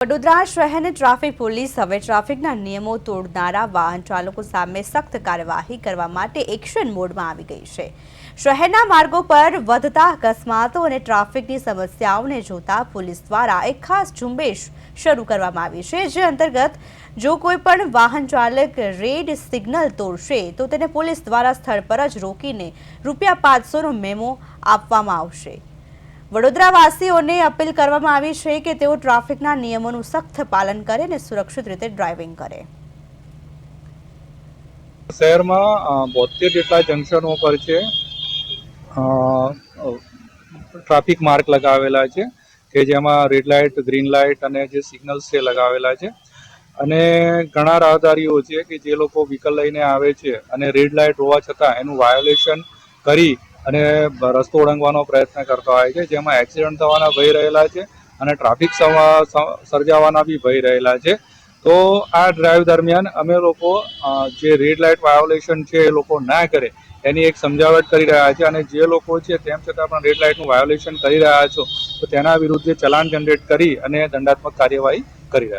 વડોદરા શહેરની traffic police હવે ટ્રાફિકના નિયમો તોડનારા વાહન ચાલકો સામે સખ્ત કાર્યવાહી કરવા માટે એક્શન મોડમાં આવી ગઈ છે। શહેરના માર્ગો પર વધતા અકસ્માતો અને ટ્રાફિકની સમસ્યાઓને જોતા પોલીસ દ્વારા એક ખાસ ઝુંબેશ શરૂ કરવામાં આવી છે, જે અંતર્ગત જો કોઈ પણ વાહન ચાલક રેડ સિગ્નલ તોડશે તો તેને પોલીસ દ્વારા સ્થળ પર જ રોકીને ₹500નો મેમો આપવામાં આવશે। વડોદરાવાસીઓને અપીલ કરવામાં આવી છે કે તેઓ ટ્રાફિકના નિયમોનું સખ્ત પાલન કરે અને સુરક્ષિત રીતે ડ્રાઇવિંગ કરે। શહેરમાં 72 જેટલા જંકશનો પર છે ટ્રાફિક માર્ક લગાવેલા છે કે જેમાં રેડ લાઇટ, ગ્રીન લાઇટ અને જે સિગ્નલ્સ છે લગાવેલા છે અને ઘણા રાહદારીઓ છે કે જે લોકો વ્હીકલ લઈને આવે છે અને રેડ લાઇટ હોવા છતાં એનું વાયોલેશન કરી અને રસ્તો ઓળંગવાનો પ્રયત્ન કરતા હોય છે, જેમાં એક્સિડન્ટ થવાના ભય રહેલા છે અને ટ્રાફિક સર્જાવાના બી ભય રહેલા છે। તો આ ડ્રાઈવ દરમિયાન અમે લોકો જે રેડ લાઇટ વાયોલેશન છે એ લોકો ના કરે એની એક સમજાવટ કરી રહ્યા છે અને જે લોકો છે તેમ છતાં પણ રેડ લાઇટનું વાયોલેશન કરી રહ્યા છો તો તેના વિરુદ્ધ ચલાન જનરેટ કરી અને દંડાત્મક કાર્યવાહી કરી રહ્યા છે।